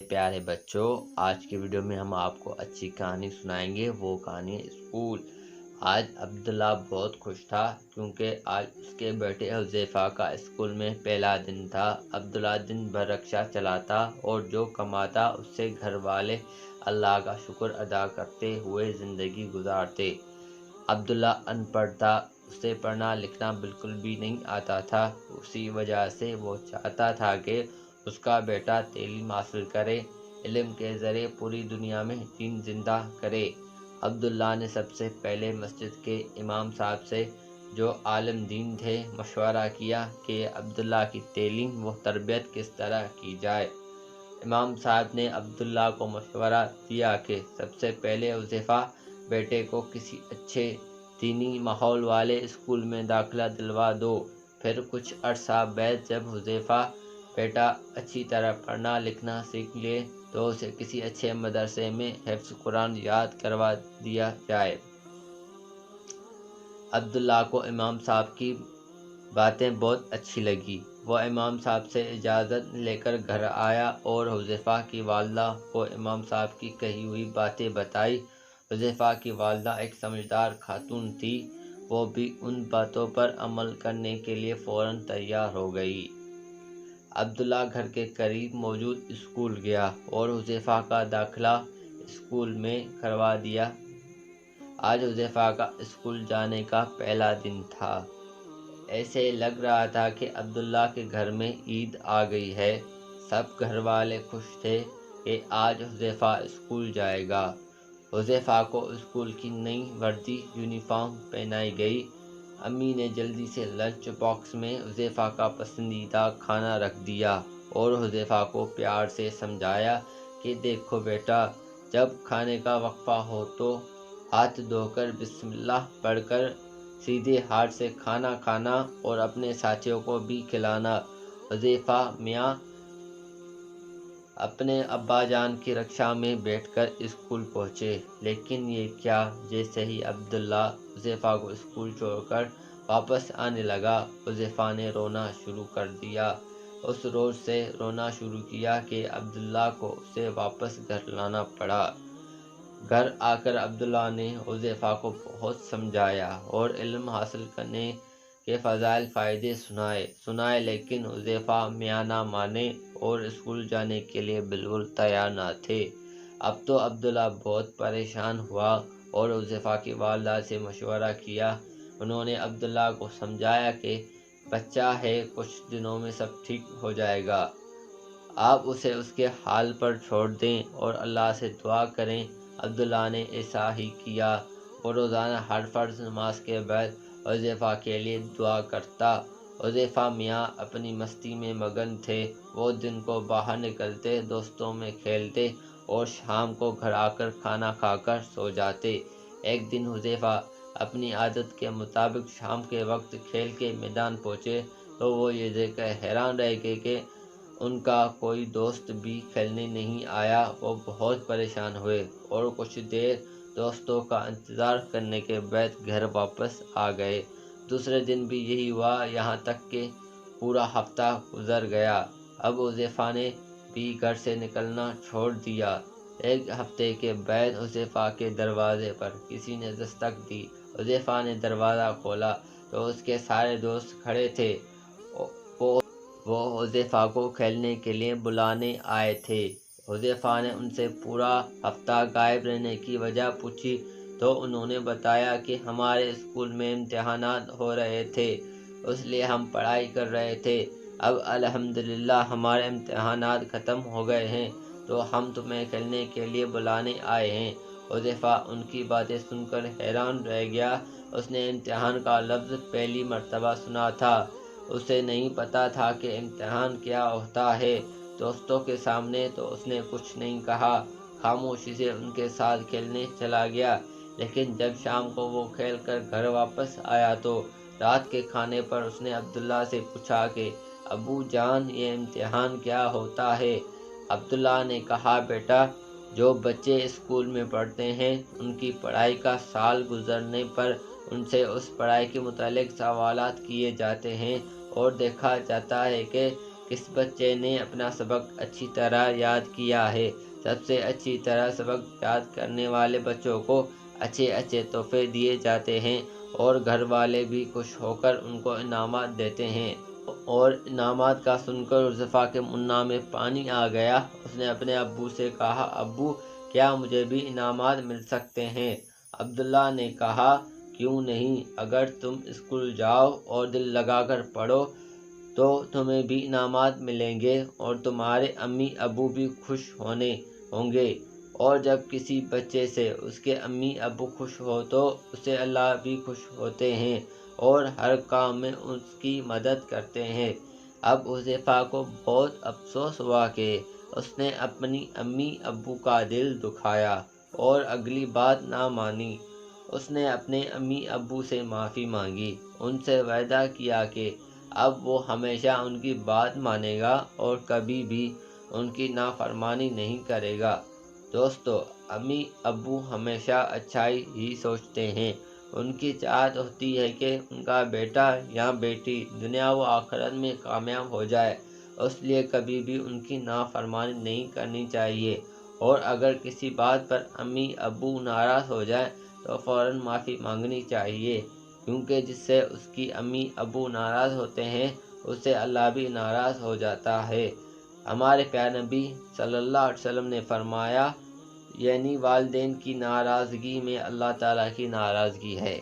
پیارے بچوں، آج کی ویڈیو میں ہم آپ کو اچھی کہانی سنائیں گے۔ وہ کہانی ہے اسکول۔ آج عبداللہ بہت خوش تھا کیونکہ آج اس کے بیٹے حذیفہ کا اسکول میں پہلا دن تھا۔ عبداللہ دن بھر رکشہ چلاتا اور جو کماتا اس سے گھر والے اللہ کا شکر ادا کرتے ہوئے زندگی گزارتے۔ عبداللہ ان پڑھ تھا، اسے پڑھنا لکھنا بالکل بھی نہیں آتا تھا۔ اسی وجہ سے وہ چاہتا تھا کہ اس کا بیٹا تعلیم حاصل کرے، علم کے ذریعے پوری دنیا میں دین زندہ کرے۔ عبداللہ نے سب سے پہلے مسجد کے امام صاحب سے، جو عالم دین تھے، مشورہ کیا کہ عبداللہ کی تعلیم و تربیت کس طرح کی جائے۔ امام صاحب نے عبداللہ کو مشورہ دیا کہ سب سے پہلے حذیفہ بیٹے کو کسی اچھے دینی ماحول والے اسکول میں داخلہ دلوا دو۔ پھر کچھ عرصہ بعد جب حذیفہ بیٹا اچھی طرح پڑھنا لکھنا سیکھ لے تو اسے کسی اچھے مدرسے میں حفظ قرآن یاد کروا دیا جائے۔ عبداللہ کو امام صاحب کی باتیں بہت اچھی لگی۔ وہ امام صاحب سے اجازت لے کر گھر آیا اور حذیفہ کی والدہ کو امام صاحب کی کہی ہوئی باتیں بتائی۔ حذیفہ کی والدہ ایک سمجھدار خاتون تھی، وہ بھی ان باتوں پر عمل کرنے کے لیے فوراً تیار ہو گئی۔ عبداللہ گھر کے قریب موجود اسکول گیا اور حذیفہ کا داخلہ اسکول میں کروا دیا۔ آج حذیفہ کا اسکول جانے کا پہلا دن تھا۔ ایسے لگ رہا تھا کہ عبداللہ کے گھر میں عید آ گئی ہے۔ سب گھر والے خوش تھے کہ آج حذیفہ اسکول جائے گا۔ حذیفہ کو اسکول کی نئی وردی یونیفارم پہنائی گئی۔ امی نے جلدی سے لنچ باکس میں حذیفہ کا پسندیدہ کھانا رکھ دیا اور حذیفہ کو پیار سے سمجھایا کہ دیکھو بیٹا، جب کھانے کا وقفہ ہو تو ہاتھ دھو کر بسم اللہ پڑھ کر سیدھے ہاتھ سے کھانا کھانا اور اپنے ساتھیوں کو بھی کھلانا۔ حذیفہ میاں اپنے ابا جان کی رکشہ میں بیٹھ کر اسکول پہنچے، لیکن یہ کیا، جیسے ہی عبداللہ حذیفہ کو اسکول چھوڑ کر واپس آنے لگا، حذیفہ نے رونا شروع کر دیا۔ اس روز سے رونا شروع کیا کہ عبداللہ کو اسے واپس گھر لانا پڑا۔ گھر آ کر عبداللہ نے حذیفہ کو بہت سمجھایا اور علم حاصل کرنے کے فضائل فائدے سنائے، لیکن حذیفہ میاں نہ مانے اور اسکول جانے کے لیے بالکل تیار نہ تھے۔ اب تو عبداللہ بہت پریشان ہوا اور حذیفہ کی والدہ سے مشورہ کیا۔ انہوں نے عبداللہ کو سمجھایا کہ بچہ ہے، کچھ دنوں میں سب ٹھیک ہو جائے گا، آپ اسے اس کے حال پر چھوڑ دیں اور اللہ سے دعا کریں۔ عبداللہ نے ایسا ہی کیا۔ وہ روزانہ ہر فرض نماز کے بعد حذیفہ کے لیے دعا کرتا۔ حذیفہ میاں اپنی مستی میں مگن تھے۔ وہ دن کو باہر نکلتے، دوستوں میں کھیلتے اور شام کو گھر آ کر کھانا کھا کر سو جاتے۔ ایک دن حذیفہ اپنی عادت کے مطابق شام کے وقت کھیل کے میدان پہنچے تو وہ یہ دیکھ کر حیران رہ گئے کہ ان کا کوئی دوست بھی کھیلنے نہیں آیا۔ وہ بہت پریشان ہوئے اور کچھ دیر دوستوں کا انتظار کرنے کے بعد گھر واپس آ گئے۔ دوسرے دن بھی یہی ہوا، یہاں تک کہ پورا ہفتہ گزر گیا۔ اب حذیفہ نے بھی گھر سے نکلنا چھوڑ دیا۔ ایک ہفتے کے بعد حذیفہ کے دروازے پر کسی نے دستک دی۔ حذیفہ نے دروازہ کھولا تو اس کے سارے دوست کھڑے تھے۔ وہ حذیفہ کو کھیلنے کے لیے بلانے آئے تھے۔ حذیفہ نے ان سے پورا ہفتہ غائب رہنے کی وجہ پوچھی تو انہوں نے بتایا کہ ہمارے اسکول میں امتحانات ہو رہے تھے، اس لیے ہم پڑھائی کر رہے تھے۔ اب الحمدللہ ہمارے امتحانات ختم ہو گئے ہیں تو ہم تمہیں کھیلنے کے لیے بلانے آئے ہیں۔ حذیفہ ان کی باتیں سن کر حیران رہ گیا۔ اس نے امتحان کا لفظ پہلی مرتبہ سنا تھا، اسے نہیں پتا تھا کہ امتحان کیا ہوتا ہے۔ دوستوں کے سامنے تو اس نے کچھ نہیں کہا، خاموشی سے ان کے ساتھ کھیلنے چلا گیا۔ لیکن جب شام کو وہ کھیل کر گھر واپس آیا تو رات کے کھانے پر اس نے عبداللہ سے پوچھا کہ ابو جان، یہ امتحان کیا ہوتا ہے؟ عبداللہ نے کہا بیٹا، جو بچے اسکول میں پڑھتے ہیں ان کی پڑھائی کا سال گزرنے پر ان سے اس پڑھائی کے متعلق سوالات کیے جاتے ہیں اور دیکھا جاتا ہے کہ کس بچے نے اپنا سبق اچھی طرح یاد کیا ہے۔ سب سے اچھی طرح سبق یاد کرنے والے بچوں کو اچھے اچھے تحفے دیے جاتے ہیں اور گھر والے بھی خوش ہو کر ان کو انعامات دیتے ہیں۔ اور انعامات کا سن کر حذیفہ کے منہ میں پانی آ گیا۔ اس نے اپنے ابو سے کہا، ابو کیا مجھے بھی انعامات مل سکتے ہیں؟ عبداللہ نے کہا، کیوں نہیں، اگر تم اسکول جاؤ اور دل لگا کر پڑھو تو تمہیں بھی انعامات ملیں گے اور تمہارے امی ابو بھی خوش ہوں گے۔ اور جب کسی بچے سے اس کے امی ابو خوش ہو تو اسے اللہ بھی خوش ہوتے ہیں اور ہر کام میں اس کی مدد کرتے ہیں۔ اب حذیفہ کو بہت افسوس ہوا کہ اس نے اپنی امی ابو کا دل دکھایا اور اگلی بات نہ مانی۔ اس نے اپنے امی ابو سے معافی مانگی، ان سے وعدہ کیا کہ اب وہ ہمیشہ ان کی بات مانے گا اور کبھی بھی ان کی نافرمانی نہیں کرے گا۔ دوستو، امی ابو ہمیشہ اچھائی ہی سوچتے ہیں۔ ان کی چاہت ہوتی ہے کہ ان کا بیٹا یا بیٹی دنیا و آخرت میں کامیاب ہو جائے، اس لیے کبھی بھی ان کی نافرمانی نہیں کرنی چاہیے، اور اگر کسی بات پر امی ابو ناراض ہو جائیں تو فوراً معافی مانگنی چاہیے، کیونکہ جس سے اس کی امی ابو ناراض ہوتے ہیں اس سے اللہ بھی ناراض ہو جاتا ہے۔ ہمارے پیارے نبی صلی اللہ علیہ وسلم نے فرمایا، یعنی والدین کی ناراضگی میں اللہ تعالیٰ کی ناراضگی ہے۔